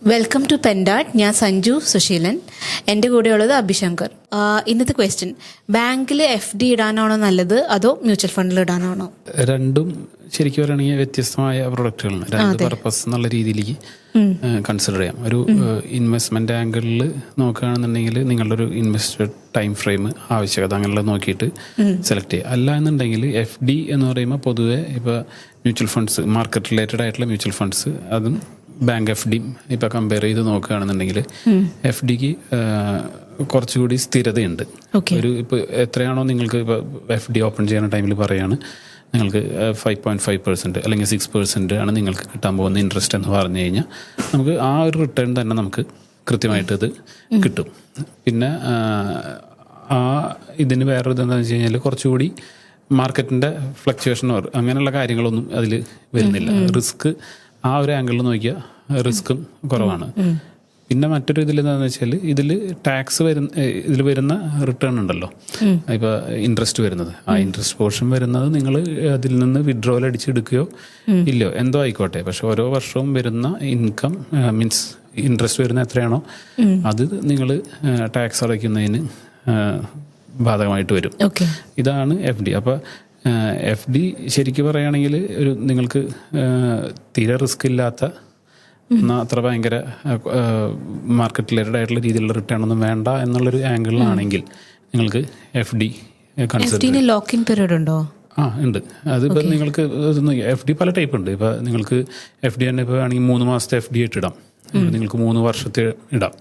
Welcome to പെൻഡാട്ട്. ഞാൻ സഞ്ജു സുശീലൻ. എൻ്റെ കൂടെയുള്ളത് അഭിശങ്കർ. ഇന്നത്തെ ക്വസ്റ്റ്യൻ, ബാങ്കിൽ FD ഇടാനാണോ നല്ലത് അതോ മ്യൂച്വൽ ഫണ്ടിൽ ഇടാനാണോ? രണ്ടും ശരിക്കും പറയുകയാണെങ്കിൽ വ്യത്യസ്തമായ പ്രൊഡക്റ്റുകളാണ്. രണ്ട് പർപ്പസ് എന്നുള്ള രീതിയിലേക്ക് കൺസിഡർ ചെയ്യാം. ഒരു ഇൻവെസ്റ്റ്മെന്റ് ആംഗിളിൽ നോക്കുകയാണെന്നുണ്ടെങ്കിൽ നിങ്ങളുടെ ഒരു ഇൻവെസ്റ്റഡ് ടൈം ഫ്രെയിം ആവശ്യകത അങ്ങനെയുള്ള നോക്കിയിട്ട് സെലക്ട് ചെയ്യുക. അല്ല എന്നുണ്ടെങ്കിൽ FD എന്ന് പറയുമ്പോൾ പൊതുവെ ഇപ്പോൾ മ്യൂച്വൽ ഫണ്ട്സ്, മാർക്കറ്റ് റിലേറ്റഡ് ആയിട്ടുള്ള മ്യൂച്വൽ ഫണ്ട്സ്, അതും ബാങ്ക് FD ഇപ്പൊ കമ്പയർ ചെയ്ത് നോക്കുകയാണെന്നുണ്ടെങ്കിൽ FDക്ക് കുറച്ചുകൂടി സ്ഥിരതയുണ്ട്. ഒരു ഇപ്പൊ എത്രയാണോ നിങ്ങൾക്ക് ഇപ്പൊ FD ഓപ്പൺ ചെയ്യുന്ന ടൈമിൽ പറയാണ് നിങ്ങൾക്ക് 5.5% അല്ലെങ്കിൽ 6% ആണ് നിങ്ങൾക്ക് കിട്ടാൻ പോകുന്ന ഇൻട്രസ്റ്റ് എന്ന് പറഞ്ഞു കഴിഞ്ഞാൽ നമുക്ക് ആ ഒരു റിട്ടേൺ തന്നെ നമുക്ക് കൃത്യമായിട്ട് ഇത് കിട്ടും. പിന്നെ ആ ഇതിന് വേറൊരു ഇതെന്താണെന്ന് വെച്ച് കഴിഞ്ഞാൽ കുറച്ചുകൂടി മാർക്കറ്റിന്റെ ഫ്ലക്ച്വേഷനോ അങ്ങനെയുള്ള കാര്യങ്ങളൊന്നും അതിൽ വരുന്നില്ല. റിസ്ക് ആ ഒരു ആംഗിളിൽ നോക്കിയാൽ റിസ്ക്കും കുറവാണ്. പിന്നെ മറ്റൊരു ഇതിൽ എന്താണെന്ന് വെച്ചാൽ ഇതിൽ ടാക്സ് ഇതിൽ വരുന്ന റിട്ടേൺ ഉണ്ടല്ലോ, ഇപ്പൊ ഇൻട്രസ്റ്റ് വരുന്നത്, ആ ഇൻട്രസ്റ്റ് പോർഷൻ വരുന്നത് നിങ്ങൾ അതിൽ നിന്ന് വിഡ്രോവൽ അടിച്ചെടുക്കുകയോ ഇല്ലയോ എന്തോ ആയിക്കോട്ടെ, പക്ഷെ ഓരോ വർഷവും വരുന്ന ഇൻകം മീൻസ് ഇൻട്രസ്റ്റ് വരുന്ന എത്രയാണോ അത് നിങ്ങൾ ടാക്സ് അടയ്ക്കുന്നതിന് ബാധകമായിട്ട് വരും. ഇതാണ് FD. അപ്പോൾ FD ശരിക്കും പറയുകയാണെങ്കിൽ ഒരു നിങ്ങൾക്ക് തീരെ റിസ്ക് ഇല്ലാത്ത, എന്നാൽ അത്ര ഭയങ്കര മാർക്കറ്റ് റിലേറ്റഡ് ആയിട്ടുള്ള രീതിയിലുള്ള റിട്ടേൺ ഒന്നും വേണ്ട എന്നുള്ളൊരു ആംഗിളിലാണെങ്കിൽ നിങ്ങൾക്ക് FD കൺസിഡർ. ലോക്കിംഗ് പീരീഡ് ഉണ്ടോ? ഉണ്ട്. അതിപ്പോൾ നിങ്ങൾക്ക് FD പല ടൈപ്പ് ഉണ്ട്. ഇപ്പോൾ നിങ്ങൾക്ക് FD തന്നെ ഇപ്പോൾ ആണെങ്കിൽ 3 മാസത്തെ FD ആയിട്ട് ഇടാം, നിങ്ങൾക്ക് 3 വർഷത്തെ ഇടാം.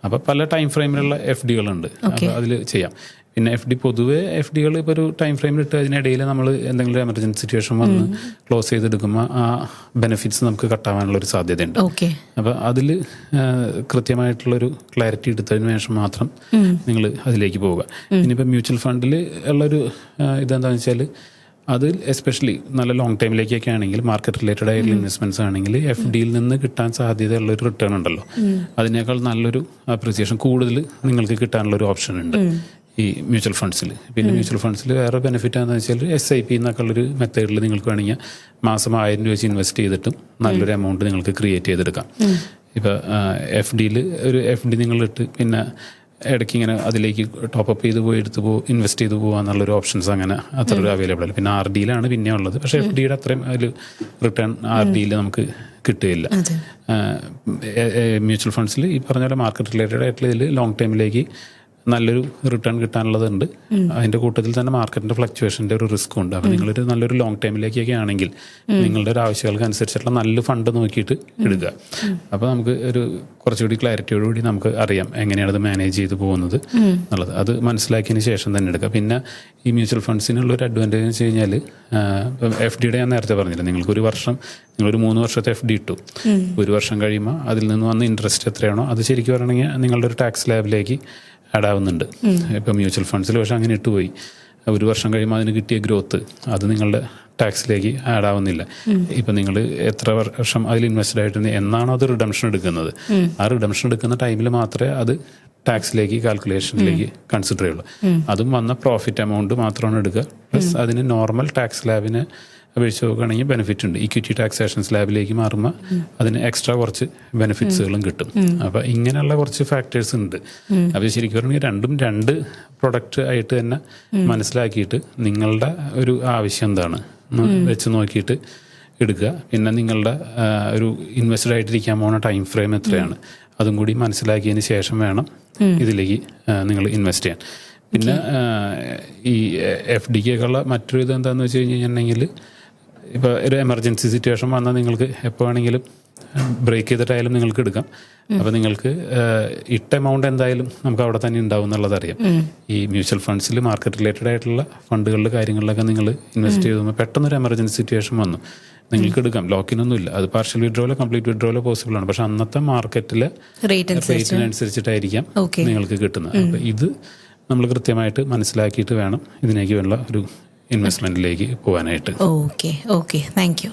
അപ്പോൾ പല ടൈം ഫ്രെയിമിലുള്ള FDകളുണ്ട്. അപ്പോൾ അതിൽ ചെയ്യാം. പിന്നെ FD പൊതുവെ FDകൾ ഇപ്പോൾ ഒരു ടൈം ഫ്രെയിമിൽ ഇട്ട് അതിനിടയിൽ നമ്മൾ എന്തെങ്കിലും എമർജൻസി സിറ്റുവേഷൻ വന്ന് ക്ലോസ് ചെയ്തെടുക്കുമ്പോൾ ആ ബെനിഫിറ്റ്സ് നമുക്ക് കട്ടാവാനുള്ളൊരു സാധ്യതയുണ്ട്. അപ്പോൾ അതിൽ കൃത്യമായിട്ടുള്ളൊരു ക്ലാരിറ്റി എടുത്തതിന് ശേഷം മാത്രം നിങ്ങൾ അതിലേക്ക് പോവുക. ഇനിയിപ്പോൾ മ്യൂച്വൽ ഫണ്ടിൽ ഉള്ളൊരു ഇതെന്താണെന്ന് വെച്ചാൽ അത് എസ്പെഷ്യലി നല്ല ലോങ് ടൈമിലേക്കൊക്കെ ആണെങ്കിൽ, മാർക്കറ്റ് റിലേറ്റഡ് ആയിട്ടുള്ള ഇൻവെസ്റ്റ്മെന്റ്സ് ആണെങ്കിൽ FDയിൽ നിന്ന് കിട്ടാൻ സാധ്യതയുള്ളൊരു റിട്ടേൺ ഉണ്ടല്ലോ, അതിനേക്കാൾ നല്ലൊരു അപ്രിസിയേഷൻ കൂടുതൽ നിങ്ങൾക്ക് കിട്ടാനുള്ളൊരു ഓപ്ഷൻ ഉണ്ട് ഈ മ്യൂച്വൽ ഫണ്ട്സിൽ. പിന്നെ മ്യൂച്വൽ ഫണ്ട്സിൽ വേറെ ബെനിഫിറ്റ് ആണെന്ന് വെച്ചാൽ SIP എന്നൊക്കെ ഉള്ളൊരു മെത്തേഡിൽ നിങ്ങൾക്ക് വേണമെങ്കിൽ മാസം 1000 രൂപ വെച്ച് ഇൻവെസ്റ്റ് ചെയ്തിട്ടും നല്ലൊരു എമൗണ്ട് നിങ്ങൾക്ക് ക്രിയേറ്റ് ചെയ്തെടുക്കാം. ഇപ്പോൾ FDയിൽ ഒരു FD നിങ്ങളിട്ട് പിന്നെ ഇടയ്ക്ക് ഇങ്ങനെ അതിലേക്ക് ടോപ്പപ്പ് ചെയ്ത് പോയി ഇൻവെസ്റ്റ് ചെയ്ത് പോകുക എന്നുള്ളൊരു ഓപ്ഷൻസ് അങ്ങനെ അത്ര ഒരു അവൈലബിൾ അല്ല. പിന്നെ RDയിലാണ് പിന്നെ ഉള്ളത്. പക്ഷേ FDയുടെ അത്രയും ഒരു റിട്ടേൺ RDയിൽ നമുക്ക് കിട്ടുകയില്ല. മ്യൂച്വൽ ഫണ്ട്സിൽ ഈ പറഞ്ഞ പോലെ മാർക്കറ്റ് റിലേറ്റഡ് ആയിട്ടുള്ള ഇതിൽ ലോങ് ടൈമിലേക്ക് നല്ലൊരു റിട്ടേൺ കിട്ടാനുള്ളതുണ്ട്. അതിന്റെ കൂട്ടത്തിൽ തന്നെ മാർക്കറ്റിന്റെ ഫ്ലക്ച്വേഷന്റെ ഒരു റിസ്ക്കും ഉണ്ട്. അപ്പോൾ നിങ്ങളൊരു നല്ലൊരു ലോങ് ടൈമിലേക്കൊക്കെ ആണെങ്കിൽ നിങ്ങളുടെ ഒരു ആവശ്യങ്ങൾക്ക് അനുസരിച്ചുള്ള നല്ല ഫണ്ട് നോക്കിയിട്ട് എടുക്കുക. അപ്പോൾ നമുക്ക് ഒരു കുറച്ചുകൂടി ക്ലാരിറ്റിയോടുകൂടി നമുക്ക് അറിയാം എങ്ങനെയാണ് അത് മാനേജ് ചെയ്ത് പോകുന്നത് എന്നുള്ളത്. അത് മനസ്സിലാക്കിയതിന് ശേഷം തന്നെ എടുക്കുക. പിന്നെ ഈ മ്യൂച്വൽ ഫണ്ട്സിനുള്ളൊരു അഡ്വാൻറ്റേജ് എന്ന് വെച്ച് കഴിഞ്ഞാൽ FDയുടെ ഞാൻ നേരത്തെ പറഞ്ഞില്ല, നിങ്ങൾക്കൊരു വർഷം നിങ്ങളൊരു 3 വർഷത്തെ FD ഇട്ടു, 1 വർഷം കഴിയുമ്പോൾ അതിൽ നിന്ന് വന്ന ഇൻട്രസ്റ്റ് എത്രയാണോ അത് ശരിക്കും പറയണമെങ്കിൽ നിങ്ങളുടെ ഒരു ടാക്സ് ലാബിലേക്ക് ആഡ് ആവുന്നുണ്ട്. ഇപ്പം മ്യൂച്വൽ ഫണ്ട്സിൽ പക്ഷെ അങ്ങനെ ഇട്ടുപോയി 1 വർഷം കഴിയുമ്പോൾ അതിന് കിട്ടിയ ഗ്രോത്ത് അത് നിങ്ങളുടെ ടാക്സിലേക്ക് ആഡ് ആവുന്നില്ല. ഇപ്പം നിങ്ങൾ എത്ര വർഷം അതിൽ ഇൻവെസ്റ്റഡ് ആയിട്ട് എന്നാണോ അത് റിഡംഷൻ എടുക്കുന്നത്, ആ റിഡംഷൻ എടുക്കുന്ന ടൈമിൽ മാത്രമേ അത് ടാക്സിലേക്ക് കാൽക്കുലേഷനിലേക്ക് കൺസിഡർ ചെയ്യുള്ളൂ. അതും വന്ന പ്രോഫിറ്റ് എമൗണ്ട് മാത്രമാണ് എടുക്കുക. പ്ലസ് അതിന് നോർമൽ ടാക്സ് ലാബിന് അപേക്ഷിച്ച് നോക്കുകയാണെങ്കിൽ ബെനിഫിറ്റ് ഉണ്ട്. ഇക്വിറ്റി ടാക്സേഷൻ സ്ലാബിലേക്ക് മാറുമ്പോൾ അതിന് എക്സ്ട്രാ കുറച്ച് ബെനിഫിറ്റ്സുകളും കിട്ടും. അപ്പം ഇങ്ങനെയുള്ള കുറച്ച് ഫാക്ടേഴ്സ് ഉണ്ട്. അപ്പോൾ ശരിക്കും പറഞ്ഞാൽ രണ്ടും രണ്ട് പ്രൊഡക്റ്റ് ആയിട്ട് തന്നെ മനസ്സിലാക്കിയിട്ട് നിങ്ങളുടെ ഒരു ആവശ്യം എന്താണ് വെച്ച് നോക്കിയിട്ട് എടുക്കുക. പിന്നെ നിങ്ങളുടെ ഒരു ഇൻവെസ്റ്റഡ് ആയിട്ടിരിക്കാൻ പോകുന്ന ടൈം ഫ്രെയിം എത്രയാണ് അതും കൂടി മനസ്സിലാക്കിയതിന് ശേഷം വേണം ഇതിലേക്ക് നിങ്ങൾ ഇൻവെസ്റ്റ് ചെയ്യാൻ. പിന്നെ ഈ FDക്കുള്ള മറ്റൊരു ഇത് എന്താണെന്ന് വെച്ച് കഴിഞ്ഞിട്ടുണ്ടെങ്കിൽ ഇപ്പോൾ ഒരു എമർജൻസി സിറ്റുവേഷൻ വന്നാൽ നിങ്ങൾക്ക് എപ്പോൾ വേണമെങ്കിലും ബ്രേക്ക് ചെയ്തിട്ടായാലും നിങ്ങൾക്ക് എടുക്കാം. അപ്പോൾ നിങ്ങൾക്ക് ഇട്ട എമൗണ്ട് എന്തായാലും നമുക്ക് അവിടെ തന്നെ ഉണ്ടാവും എന്നുള്ളത് അറിയാം. ഈ മ്യൂച്വൽ ഫണ്ട്സിൽ മാർക്കറ്റ് റിലേറ്റഡ് ആയിട്ടുള്ള ഫണ്ടുകളുടെ കാര്യങ്ങളിലൊക്കെ നിങ്ങൾ ഇൻവെസ്റ്റ് ചെയ്തുമ്പോൾ പെട്ടെന്നൊരു എമർജൻസി സിറ്റുവേഷൻ വന്നു നിങ്ങൾക്ക് എടുക്കാം. ലോക്കിനൊന്നും ഇല്ല. അത് പാർഷ്യൽ വിഡ്രോവലോ കംപ്ലീറ്റ് വിഡ്രോവലോ പോസിബിൾ ആണ്. പക്ഷെ അന്നത്തെ മാർക്കറ്റിലെ റേറ്റിനനുസരിച്ചിട്ടായിരിക്കാം നിങ്ങൾക്ക് കിട്ടുന്നത്. അപ്പോൾ ഇത് നമ്മൾ കൃത്യമായിട്ട് മനസ്സിലാക്കിയിട്ട് വേണം ഇതിലേക്ക് വേണ്ട ഒരു ഇൻവെസ്റ്റ്മെന്റിലേക്ക് പോകാനായിട്ട്. Okay, thank you.